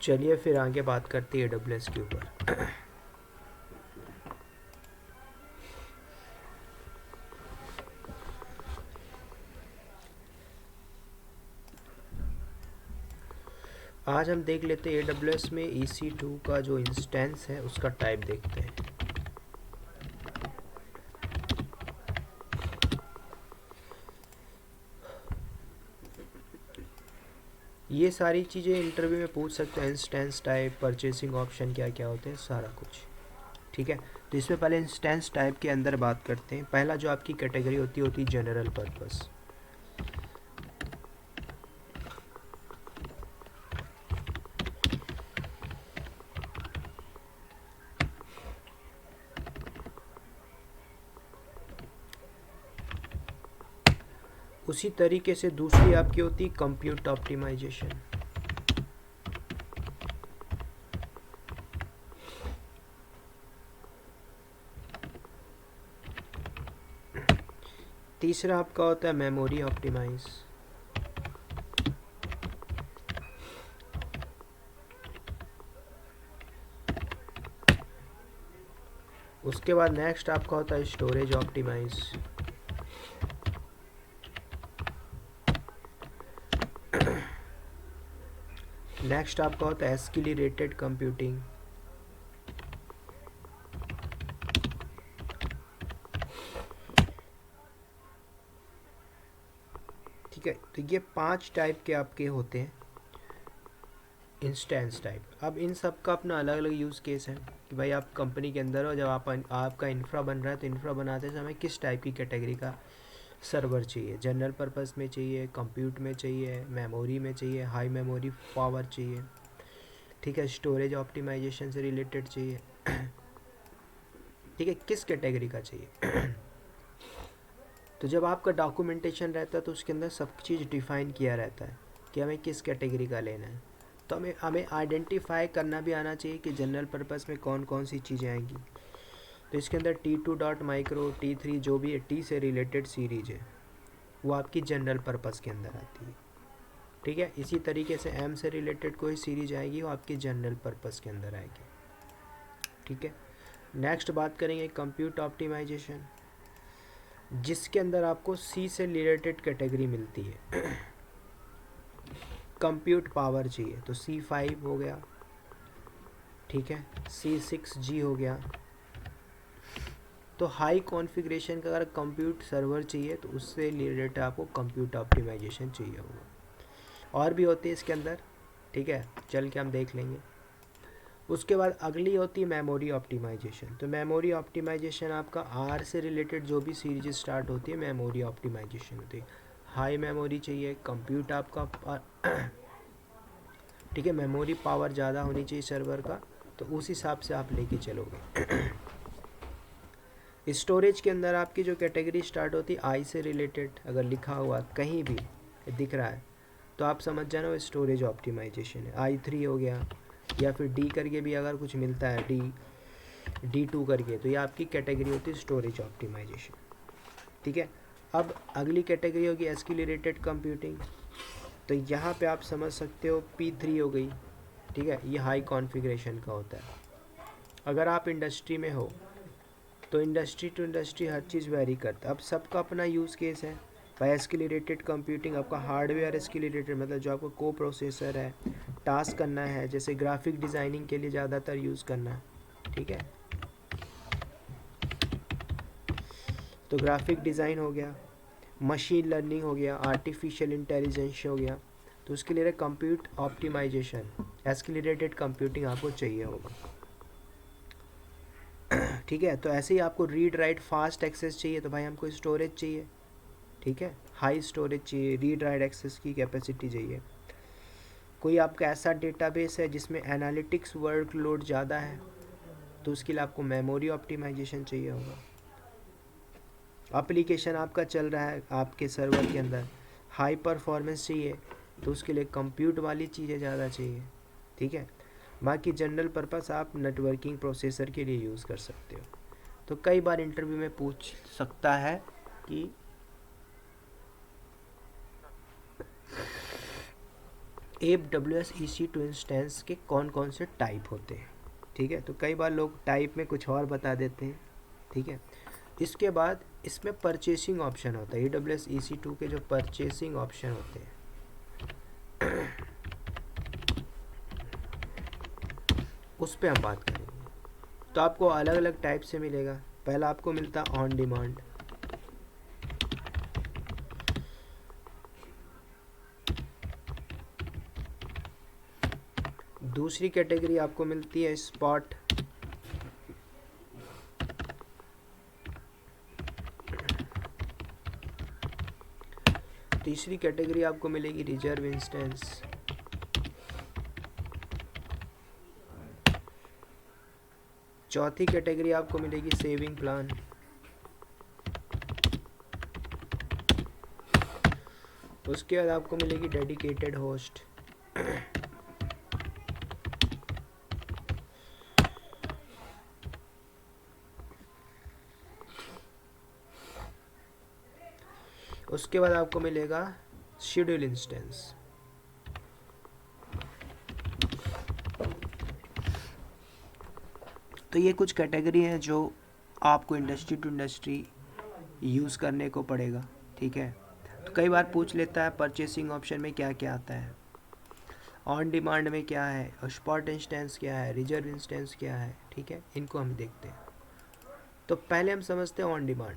चलिए फिर आगे बात करते हैं AWS के ऊपर। आज हम देख लेते हैं AWS में EC2 का जो इंस्टेंस है उसका टाइप देखते हैं। ये सारी चीज़ें इंटरव्यू में पूछ सकते हैं, इंस्टेंस टाइप, परचेसिंग ऑप्शन क्या क्या होते हैं, सारा कुछ। ठीक है, तो इसमें पहले इंस्टेंस टाइप के अंदर बात करते हैं। पहला जो आपकी कैटेगरी होती है जनरल पर्पस। उसी तरीके से दूसरी आपकी होती है कंप्यूट ऑप्टिमाइजेशन। तीसरा आपका होता है मेमोरी ऑप्टिमाइज। उसके बाद नेक्स्ट आपका होता है स्टोरेज ऑप्टिमाइज। नेक्स्ट आपका होता है एस्केलेटेड कंप्यूटिंग। ठीक है, तो ये 5 टाइप के आपके होते हैं इंस्टेंस टाइप। अब इन सब का अपना अलग अलग यूज़ केस है कि भाई आप कंपनी के अंदर हो, जब आपका इंफ्रा बन रहा है तो इंफ्रा बनाते समय किस टाइप की कैटेगरी का सर्वर चाहिए। जनरल पर्पस में चाहिए, कंप्यूट में चाहिए, मेमोरी में चाहिए, हाई मेमोरी पावर चाहिए, ठीक है, स्टोरेज ऑप्टिमाइजेशन से रिलेटेड चाहिए, ठीक है, किस कैटेगरी का चाहिए। तो जब आपका डॉक्यूमेंटेशन रहता है तो उसके अंदर सब चीज़ डिफ़ाइन किया रहता है कि हमें किस कैटेगरी का लेना है। तो हमें आइडेंटिफाई करना भी आना चाहिए कि जनरल पर्पस में कौन कौन सी चीज़ें आएंगी। तो इसके अंदर T2.micro, T3 जो भी है टी से रिलेटेड सीरीज है वो आपकी जनरल पर्पस के अंदर आती है। ठीक है, इसी तरीके से M से रिलेटेड कोई सीरीज आएगी वो आपकी जनरल पर्पस के अंदर आएगी। ठीक है, नेक्स्ट बात करेंगे कंप्यूट ऑप्टिमाइजेशन, जिसके अंदर आपको C से रिलेटेड कैटेगरी मिलती है। कंप्यूट पावर चाहिए तो C5 हो गया, ठीक है, C6G हो गया। तो हाई कॉन्फ़िगरेशन का अगर कंप्यूट सर्वर चाहिए तो उससे रिलेटेड आपको कंप्यूट ऑप्टिमाइजेशन चाहिए होगा। और भी होते हैं इसके अंदर, ठीक है, चल के हम देख लेंगे। उसके बाद अगली होती है मेमोरी ऑप्टिमाइजेशन। तो मेमोरी ऑप्टिमाइजेशन आपका R से रिलेटेड जो भी सीरीज स्टार्ट होती है मेमोरी ऑप्टिमाइजेशन होती है। हाई मेमोरी चाहिए, कंप्यूट आपका ठीक है, मेमोरी पावर ज़्यादा होनी चाहिए सर्वर का, तो उस हिसाब से आप लेके चलोगे। स्टोरेज के अंदर आपकी जो कैटेगरी स्टार्ट होती है आई से रिलेटेड, अगर लिखा हुआ कहीं भी दिख रहा है तो आप समझ जाना वो स्टोरेज ऑप्टिमाइजेशन है। I3 हो गया, या फिर D करके भी अगर कुछ मिलता है D2 करके, तो ये आपकी कैटेगरी होती है स्टोरेज ऑप्टिमाइजेशन। ठीक है, अब अगली कैटेगरी होगी एस्केलेटेड कंप्यूटिंग। तो यहाँ पे आप समझ सकते हो P3 हो गई, ठीक है, ये हाई कॉन्फ़िगरेशन का होता है। अगर आप इंडस्ट्री में हो तो इंडस्ट्री टू इंडस्ट्री हर चीज़ वेरी करता है। अब सबका अपना यूज़ केस है। बाय एस्केलेटेड कंप्यूटिंग आपका हार्डवेयर एस्केलेटेड, मतलब जो आपको को प्रोसेसर है, टास्क करना है, जैसे ग्राफिक डिज़ाइनिंग के लिए ज़्यादातर यूज़ करना है। ठीक है, तो ग्राफिक डिज़ाइन हो गया, मशीन लर्निंग हो गया, आर्टिफिशियल इंटेलिजेंस हो गया, तो उसके लिए कंप्यूट ऑप्टिमाइजेशन एस्केलेटेड कंप्यूटिंग आपको चाहिए होगा। ठीक है, तो ऐसे ही आपको रीड राइट फास्ट एक्सेस चाहिए तो भाई हमको स्टोरेज चाहिए। ठीक है, हाई स्टोरेज चाहिए, रीड राइट एक्सेस की कैपेसिटी चाहिए। कोई आपका ऐसा डेटाबेस है जिसमें एनालिटिक्स वर्कलोड ज़्यादा है तो उसके लिए आपको मेमोरी ऑप्टिमाइजेशन चाहिए होगा। एप्लीकेशन आपका चल रहा है आपके सर्वर के अंदर, हाई परफॉर्मेंस चाहिए तो उसके लिए कंप्यूट वाली चीज़ें ज़्यादा चाहिए। ठीक है, बाकी जनरल पर्पस आप नेटवर्किंग प्रोसेसर के लिए यूज़ कर सकते हो। तो कई बार इंटरव्यू में पूछ सकता है कि AWS इंस्टेंस के कौन कौन से टाइप होते हैं, ठीक है। तो कई बार लोग टाइप में कुछ और बता देते हैं, ठीक है। इसके बाद इसमें परचेसिंग ऑप्शन होता है, AWS EC2 के जो परचेसिंग ऑप्शन होते हैं उस पर हम बात करेंगे। तो आपको अलग अलग टाइप से मिलेगा। पहला आपको मिलता है ऑन डिमांड, दूसरी कैटेगरी आपको मिलती है स्पॉट, तीसरी कैटेगरी आपको मिलेगी रिजर्व इंस्टेंस, चौथी कैटेगरी आपको मिलेगी सेविंग प्लान, उसके बाद आपको मिलेगी डेडिकेटेड होस्ट, उसके बाद आपको मिलेगा शेड्यूल इंस्टेंस। तो ये कुछ कैटेगरी हैं जो आपको इंडस्ट्री टू इंडस्ट्री यूज़ करने को पड़ेगा, ठीक है। तो कई बार पूछ लेता है परचेसिंग ऑप्शन में क्या क्या आता है, ऑन डिमांड में क्या है, और स्पॉट इंस्टेंस क्या है, रिजर्व इंस्टेंस क्या है, ठीक है। इनको हम देखते हैं। तो पहले हम समझते हैं ऑन डिमांड।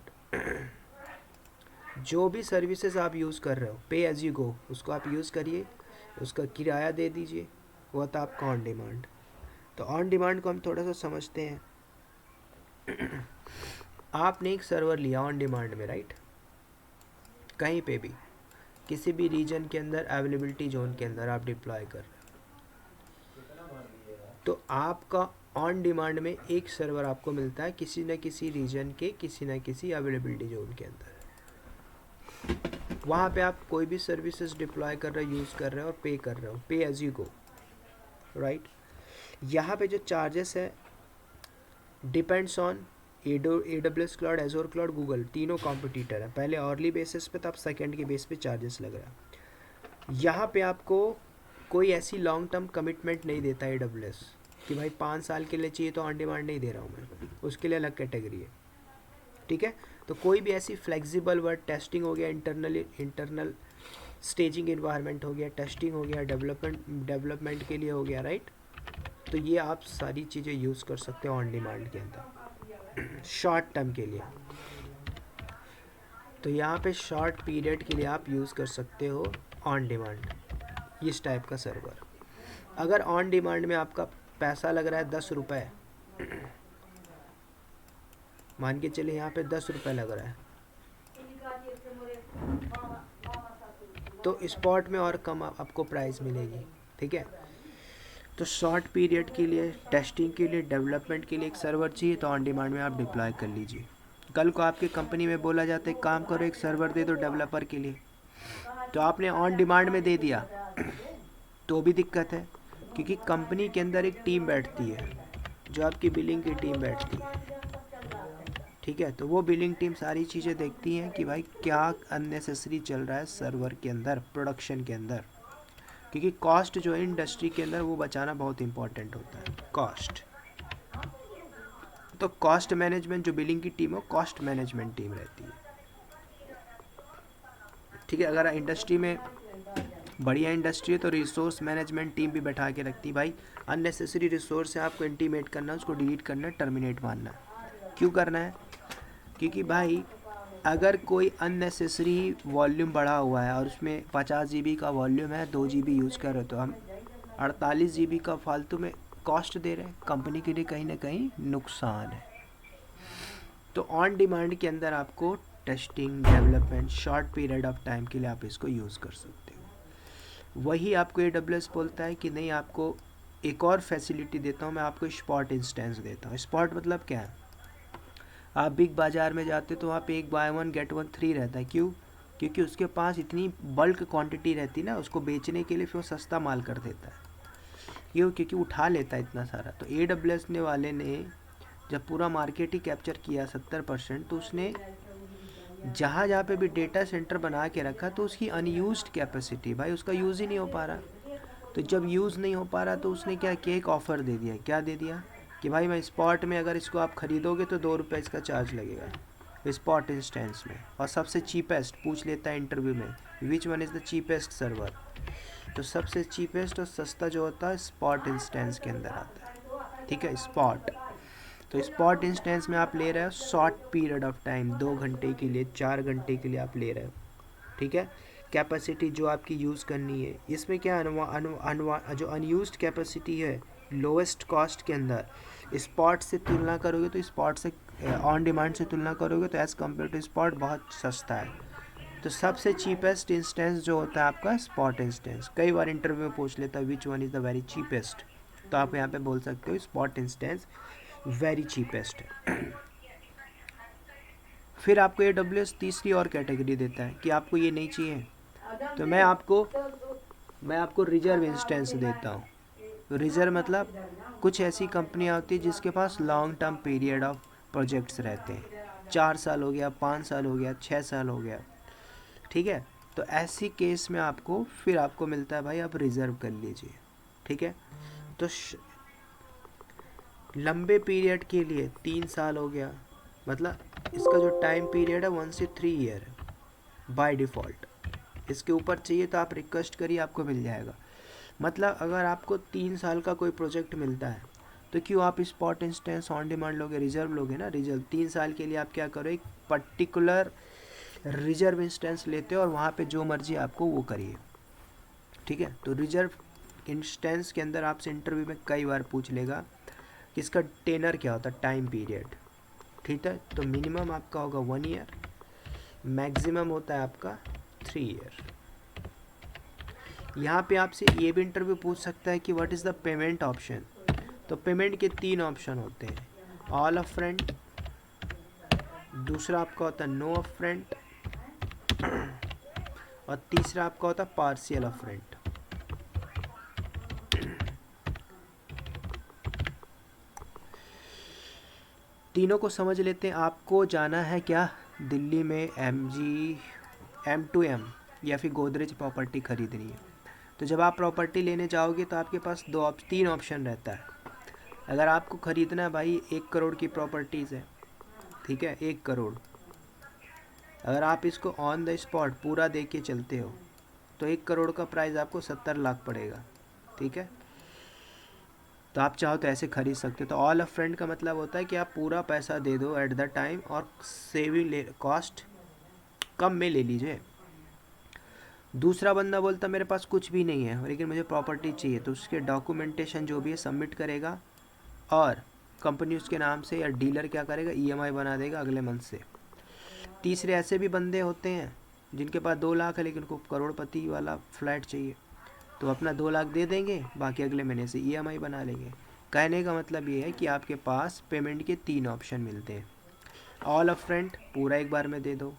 जो भी सर्विसेज आप यूज़ कर रहे हो, पे एज यू गो, उसको आप यूज़ करिए, उसका किराया दे दीजिए, वो था आपका ऑन डिमांड। तो ऑन डिमांड को हम थोड़ा सा समझते हैं। आपने एक सर्वर लिया ऑन डिमांड में, राइट, कहीं पे भी किसी भी रीजन के अंदर, अवेलेबिलिटी जोन के अंदर आप डिप्लॉय कर रहे हो, तो आपका ऑन डिमांड में एक सर्वर आपको मिलता है किसी न किसी रीजन के किसी न किसी अवेलेबिलिटी जोन के अंदर। वहाँ पे आप कोई भी सर्विसेज डिप्लॉय कर रहे हो, यूज़ कर रहे हो और पे कर रहे हो, पे एज यू गो, राइट। यहाँ पे जो चार्जेस है depends on AWS cloud, Azure cloud, Google, तीनों कॉम्पिटिटर है। पहले ऑर्ली बेसिस पे, तब सेकंड के बेस पे चार्जेस लग रहा है। यहाँ पे आपको कोई ऐसी लॉन्ग टर्म कमिटमेंट नहीं देता AWS कि भाई 5 साल के लिए चाहिए तो ऑन डिमांड नहीं दे रहा हूँ मैं, उसके लिए अलग कैटेगरी है, ठीक है। तो कोई भी ऐसी फ्लेक्सिबल वर्ड, टेस्टिंग हो गया, इंटरनल स्टेजिंग इन्वायरमेंट हो गया, टेस्टिंग हो गया, डेवलपमेंट के लिए हो गया, राइट। तो ये आप सारी चीज़ें यूज़ कर सकते हो ऑन डिमांड के अंदर शॉर्ट टर्म के लिए। तो यहाँ पे शॉर्ट पीरियड के लिए आप यूज़ कर सकते हो ऑन डिमांड, इस टाइप का सर्वर। अगर ऑन डिमांड में आपका पैसा लग रहा है 10 रुपये, मान के चले यहाँ पे 10 रुपये लग रहा है, तो स्पॉट में और कम आपको प्राइस मिलेगी, ठीक है। तो शॉर्ट पीरियड के लिए, टेस्टिंग के लिए, डेवलपमेंट के लिए एक सर्वर चाहिए तो ऑन डिमांड में आप डिप्लॉय कर लीजिए। कल को आपकी कंपनी में बोला जाता है काम करो, एक सर्वर दे दो डेवलपर के लिए, तो आपने ऑन डिमांड में दे दिया तो भी दिक्कत है, क्योंकि कंपनी के अंदर एक टीम बैठती है जो आपकी बिलिंग की टीम बैठती है, ठीक है। तो वो बिलिंग टीम सारी चीज़ें देखती हैं कि भाई क्या अननेसेसरी चल रहा है सर्वर के अंदर, प्रोडक्शन के अंदर, क्योंकि कॉस्ट जो है इंडस्ट्री के अंदर वो बचाना बहुत इंपॉर्टेंट होता है, कॉस्ट। तो कॉस्ट मैनेजमेंट, जो बिलिंग की टीम है, कॉस्ट मैनेजमेंट टीम रहती है, ठीक है। अगर इंडस्ट्री में बढ़िया इंडस्ट्री है तो रिसोर्स मैनेजमेंट टीम भी बैठा के रखती है, भाई अननेसेसरी रिसोर्स है, आपको इंटीमेट करना है, उसको डिलीट करना है, टर्मिनेट मारना है। क्यों करना है? क्योंकि भाई अगर कोई अननेसेसरी वॉल्यूम बढ़ा हुआ है और उसमें 50 GB का वॉल्यूम है, 2 GB यूज़ कर रहे हो, तो हम 48 GB का फालतू में कॉस्ट दे रहे हैं, कंपनी के लिए कहीं ना कहीं नुकसान है। तो ऑन डिमांड के अंदर आपको testing, development, short period of time के लिए आप इसको यूज़ कर सकते हो। वही आपको AWS बोलता है कि नहीं, आपको एक और फैसिलिटी देता हूँ मैं, आपको स्पॉट इंस्टेंस देता हूँ। स्पॉट मतलब क्या है? आप बिग बाज़ार में जाते तो वहाँ पे एक बाय 1 गेट 1 फ्री रहता है। क्यों? क्योंकि उसके पास इतनी बल्क क्वांटिटी रहती है ना, उसको बेचने के लिए फिर वो सस्ता माल कर देता है। क्यों? क्योंकि उठा लेता है इतना सारा। तो AWS ने वाले ने जब पूरा मार्केट ही कैप्चर किया 70%, तो उसने जहाँ जहाँ पे भी डेटा सेंटर बना के रखा तो उसकी अनयूज्ड कैपेसिटी, भाई उसका यूज़ ही नहीं हो पा रहा, तो जब यूज़ नहीं हो पा रहा तो उसने क्या किया, एक ऑफ़र दे दिया। क्या दे दिया कि भाई मैं स्पॉट में अगर इसको आप ख़रीदोगे तो 2 रुपये इसका चार्ज लगेगा स्पॉट इंस्टेंस में। और सबसे चीपेस्ट पूछ लेता है इंटरव्यू में, which one is the cheapest server. तो सबसे चीपेस्ट और सस्ता जो होता है स्पॉट इंस्टेंस के अंदर आता है, ठीक है, स्पॉट। तो स्पॉट इंस्टेंस में आप ले रहे हो शॉर्ट पीरियड ऑफ टाइम, 2 घंटे के लिए, 4 घंटे के लिए आप ले रहे हो, ठीक है। कैपेसिटी जो आपकी यूज़ करनी है, इसमें क्या जो अनयूज्ड कैपेसिटी है लोएस्ट कॉस्ट के अंदर, स्पॉट से तुलना करोगे तो स्पॉट से ऑन डिमांड से तुलना करोगे तो एज़ कम्पेयर टू स्पॉट बहुत सस्ता है। तो सबसे चीपेस्ट इंस्टेंस जो होता है आपका स्पॉट इंस्टेंस। कई बार इंटरव्यू में पूछ लेता है which one is the very cheapest, तो आप यहाँ पे बोल सकते हो स्पॉट इंस्टेंस वेरी चीपेस्ट है। फिर आपको AWS तीसरी और कैटेगरी देता है कि आपको ये नहीं चाहिए तो मैं आपको रिजर्व इंस्टेंस देता हूँ। रिजर्व मतलब कुछ ऐसी कंपनियाँ होती है जिसके पास long term period of projects रहते हैं, 4 साल हो गया, 5 साल हो गया, 6 साल हो गया, ठीक है। तो ऐसी केस में फिर आपको मिलता है भाई आप रिजर्व कर लीजिए, ठीक है। तो लंबे पीरियड के लिए 3 साल हो गया, मतलब इसका जो टाइम पीरियड है 1 से 3 ईयर है बाय डिफ़ॉल्ट। इसके ऊपर चाहिए तो आप रिक्वेस्ट करिए, आपको मिल जाएगा। मतलब अगर आपको 3 साल का कोई प्रोजेक्ट मिलता है तो क्यों आप स्पॉट इंस्टेंस ऑन डिमांड लोगे, रिजर्व लोगे ना। रिजर्व 3 साल के लिए आप क्या करो, एक पर्टिकुलर रिजर्व इंस्टेंस लेते हो और वहाँ पे जो मर्जी आपको वो करिए, ठीक है। तो रिजर्व इंस्टेंस के अंदर आपसे इंटरव्यू में कई बार पूछ लेगा कि इसका टेनर क्या होता है, टाइम पीरियड, ठीक है। तो मिनिमम आपका होगा 1 ईयर, मैक्सिमम होता है आपका 3 ईयर। यहाँ पे आपसे ये भी इंटरव्यू पूछ सकता है कि what is the payment option. तो पेमेंट के 3 ऑप्शन होते हैं, ऑल अप फ्रंट, दूसरा आपका होता है नो अप फ्रंट, और तीसरा आपका होता है पार्शियल अप फ्रंट। तीनों को समझ लेते हैं। आपको जाना है क्या, दिल्ली में M2M या फिर गोदरेज प्रॉपर्टी खरीदनी है। तो जब आप प्रॉपर्टी लेने जाओगे तो आपके पास 3 ऑप्शन रहता है। अगर आपको ख़रीदना है भाई 1 करोड़ की प्रॉपर्टीज़ है, ठीक है, 1 करोड़। अगर आप इसको ऑन द स्पॉट पूरा दे के चलते हो तो 1 करोड़ का प्राइस आपको 70 लाख पड़ेगा, ठीक है। तो आप चाहो तो ऐसे खरीद सकते हो। तो ऑल अप फ्रंट का मतलब होता है कि आप पूरा पैसा दे दो एट द टाइम और सेविंग कॉस्ट कम में ले लीजिए। दूसरा बंदा बोलता मेरे पास कुछ भी नहीं है लेकिन मुझे प्रॉपर्टी चाहिए, तो उसके डॉक्यूमेंटेशन जो भी है सबमिट करेगा और कंपनी उसके नाम से या डीलर क्या करेगा, EMI बना देगा अगले मंथ से। तीसरे ऐसे भी बंदे होते हैं जिनके पास 2 लाख है लेकिन उनको करोड़पति वाला फ्लैट चाहिए, तो अपना 2 लाख दे देंगे, बाकी अगले महीने से EMI बना लेंगे। कहने का मतलब ये है कि आपके पास पेमेंट के 3 ऑप्शन मिलते हैं। ऑल अप फ्रंट पूरा एक बार में दे दो,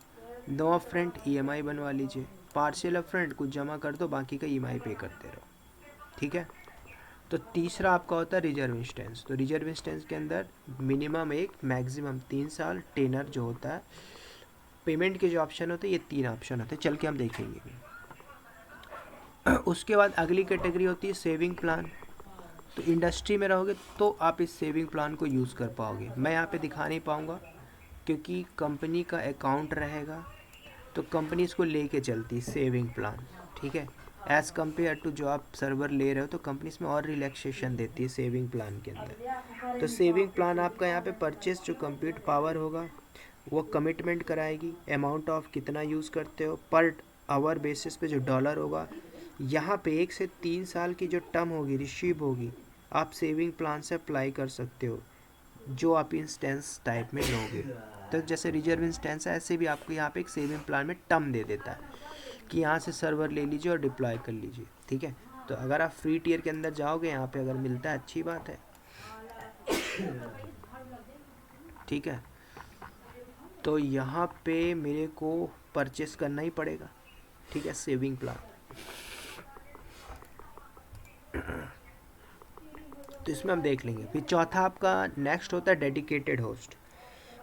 नो अप फ्रंट EMI बनवा लीजिए, पार्शियल अप फ्रंट कुछ जमा कर दो, बाकी का EMI पे करते रहो, ठीक है। तो तीसरा आपका होता है रिजर्व इंस्टेंस। तो रिजर्व इंस्टेंस के अंदर मिनिमम 1 मैक्सिमम 3 साल टेनर जो होता है। पेमेंट के जो ऑप्शन होते हैं ये 3 ऑप्शन होते हैं, चल के हम देखेंगे। उसके बाद अगली कैटेगरी होती है सेविंग प्लान। तो इंडस्ट्री में रहोगे तो आप इस सेविंग प्लान को यूज़ कर पाओगे। मैं यहाँ पे दिखा नहीं पाऊँगा क्योंकि कंपनी का अकाउंट रहेगा, तो कंपनी इसको लेके चलती है सेविंग प्लान, ठीक है। एज़ कम्पेयर टू जो आप सर्वर ले रहे हो तो कंपनी इसमें और रिलैक्सेशन देती है सेविंग प्लान के अंदर। तो सेविंग प्लान आपका यहाँ पे परचेस जो कंप्यूट पावर होगा वो कमिटमेंट कराएगी, अमाउंट ऑफ कितना यूज़ करते हो पर आवर बेसिस पे जो डॉलर होगा। यहाँ पे 1 से 3 साल की जो टर्म होगी रिसीव होगी, आप सेविंग प्लान से अप्लाई कर सकते हो जो आप इंस्टेंस टाइप में लोगे। तो जैसे रिजर्व इंस्टेंस है ऐसे भी आपको यहाँ पे एक सेविंग प्लान में टर्म दे देता है कि यहाँ से सर्वर ले लीजिए और डिप्लॉय कर लीजिए, ठीक है। तो अगर आप फ्री टियर के अंदर जाओगे यहाँ पे अगर मिलता है अच्छी बात है, ठीक है। तो यहाँ पे मेरे को परचेस करना ही पड़ेगा, ठीक है, सेविंग प्लान। तो इसमें हम देख लेंगे। फिर चौथा आपका नेक्स्ट होता है डेडिकेटेड होस्ट।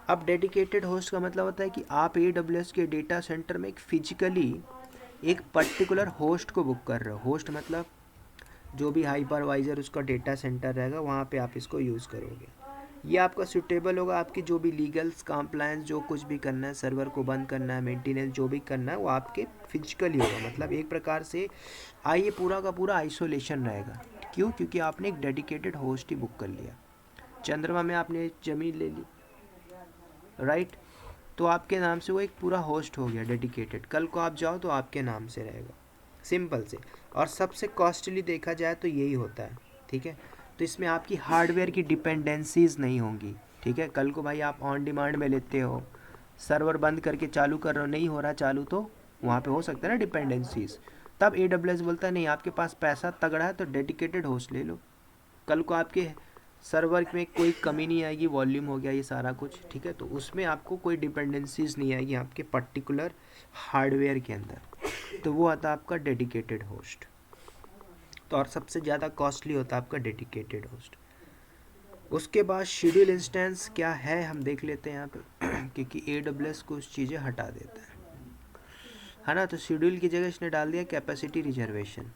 अब डेडिकेटेड होस्ट का मतलब होता है कि आप AWS के डेटा सेंटर में एक फिजिकली एक पर्टिकुलर होस्ट को बुक कर रहे हो। होस्ट मतलब जो भी हाइपरवाइज़र उसका डेटा सेंटर रहेगा वहाँ पे आप इसको यूज़ करोगे। ये आपका सूटेबल होगा, आपकी जो भी लीगल्स कंप्लायंस जो कुछ भी करना है, सर्वर को बंद करना है, मेंटेनेंस जो भी करना है, वो आपके फिजिकली होगा। मतलब एक प्रकार से ये पूरा का पूरा आइसोलेशन रहेगा। क्यों? क्योंकि आपने एक डेडिकेटेड होस्ट ही बुक कर लिया। चंद्रमा में आपने ज़मीन ले ली, राइट, तो आपके नाम से वो एक पूरा होस्ट हो गया डेडिकेटेड। कल को आप जाओ तो आपके नाम से रहेगा, सिंपल से। और सबसे कॉस्टली देखा जाए तो यही होता है, ठीक है। तो इसमें आपकी हार्डवेयर की डिपेंडेंसीज नहीं होंगी, ठीक है। कल को भाई आप ऑन डिमांड में लेते हो, सर्वर बंद करके चालू कर रहे हो, नहीं हो रहा चालू, तो वहाँ पे हो सकता है ना डिपेंडेंसीज। तब AWS बोलता है नहीं, आपके पास पैसा तगड़ा है तो डेडिकेटेड होस्ट ले लो। कल को आपके सर्वर में कोई कमी नहीं आएगी, वॉल्यूम हो गया ये सारा कुछ, ठीक है। तो उसमें आपको कोई डिपेंडेंसीज नहीं आएगी आपके पर्टिकुलर हार्डवेयर के अंदर। तो वो आता है आपका डेडिकेटेड होस्ट। तो और सबसे ज़्यादा कॉस्टली होता है आपका डेडिकेटेड होस्ट। उसके बाद शेड्यूल इंस्टेंस क्या है हम देख लेते हैं यहाँ पे क्योंकि AWS कुछ चीज़ें हटा देता है ना। तो शेड्यूल की जगह इसने डाल दिया कैपेसिटी रिजर्वेशन।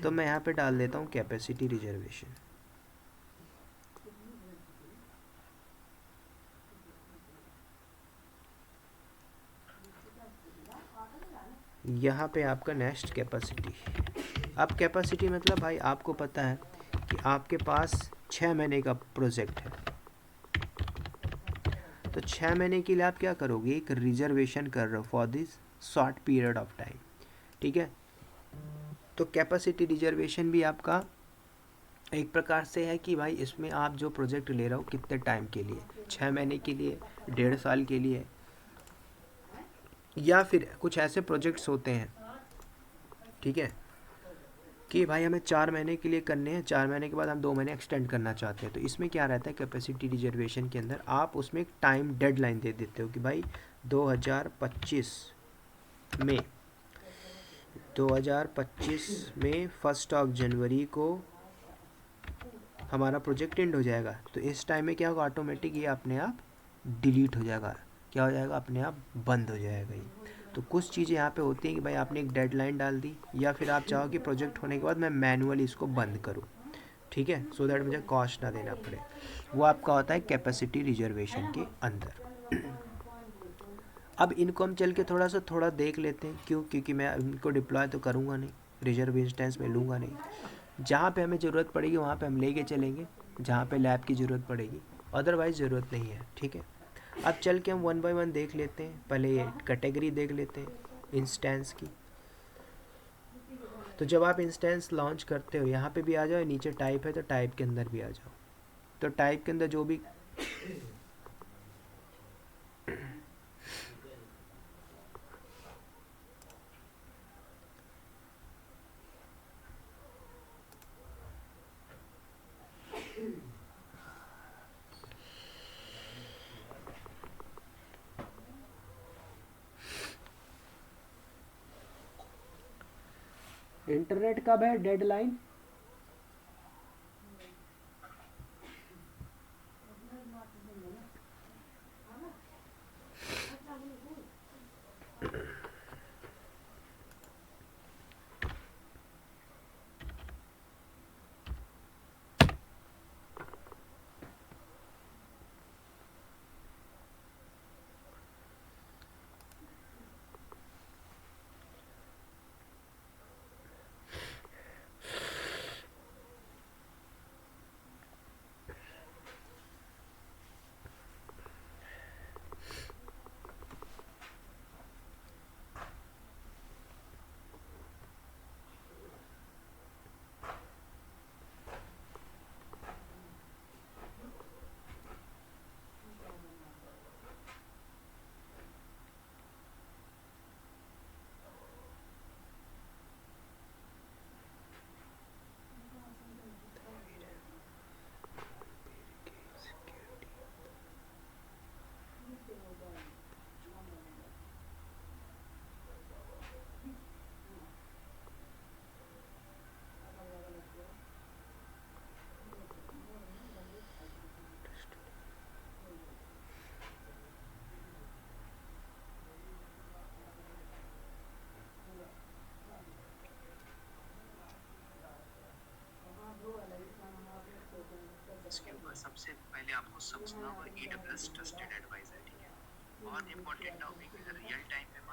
तो मैं यहाँ पे डाल देता हूँ कैपेसिटी रिजर्वेशन। यहाँ पे आपका नेक्स्ट कैपेसिटी। अब कैपेसिटी मतलब भाई आपको पता है कि आपके पास 6 महीने का प्रोजेक्ट है, तो 6 महीने के लिए आप क्या करोगे, एक रिजर्वेशन कर रहे हो for this short period of time, ठीक है। तो कैपेसिटी रिजर्वेशन भी आपका एक प्रकार से है कि भाई इसमें आप जो प्रोजेक्ट ले रहे हो कितने टाइम के लिए, 6 महीने के लिए, 1.5 साल के लिए, या फिर कुछ ऐसे प्रोजेक्ट्स होते हैं, ठीक है, कि भाई हमें 4 महीने के लिए करने हैं, 4 महीने के बाद हम 2 महीने एक्सटेंड करना चाहते हैं। तो इसमें क्या रहता है कैपेसिटी रिजर्वेशन के अंदर, आप उसमें एक टाइम डेडलाइन दे देते हो कि भाई 2025 में 2025 में 1 जनवरी को हमारा प्रोजेक्ट एंड हो जाएगा। तो इस टाइम में क्या होगा, ऑटोमेटिक ये अपने आप डिलीट हो जाएगा, क्या हो जाएगा, अपने आप बंद हो जाएगा ये। तो कुछ चीज़ें यहाँ पे होती हैं कि भाई आपने एक डेडलाइन डाल दी, या फिर आप चाहो कि प्रोजेक्ट होने के बाद मैं मैनुअली इसको बंद करूँ, ठीक है, सो दैट मुझे कॉस्ट ना देना पड़े। वो आपका होता है कैपेसिटी रिजर्वेशन के अंदर। अब इनको हम चल के थोड़ा देख लेते हैं। क्यों? क्योंकि मैं इनको डिप्लॉय तो करूँगा नहीं, रिजर्व इंस्टेंस में लूँगा नहीं। जहाँ पे हमें ज़रूरत पड़ेगी वहाँ पे हम लेके चलेंगे, जहाँ पे लैब की ज़रूरत पड़ेगी, अदरवाइज़ ज़रूरत नहीं है, ठीक है। अब चल के हम 1 बाय 1 देख लेते हैं। पहले ये कैटेगरी देख लेते हैं इंस्टेंस की। तो जब आप इंस्टेंस लॉन्च करते हो, यहाँ पे भी आ जाओ, नीचे टाइप है तो टाइप के अंदर भी आ जाओ। तो टाइप के अंदर जो भी इंटरनेट कब है डेडलाइन, इसके ऊपर सबसे पहले आपको समझना होगा AWS ट्रस्टेड एडवाइजर, ठीक है। बहुत इंपॉर्टेंट टॉपिक है, रियल टाइम में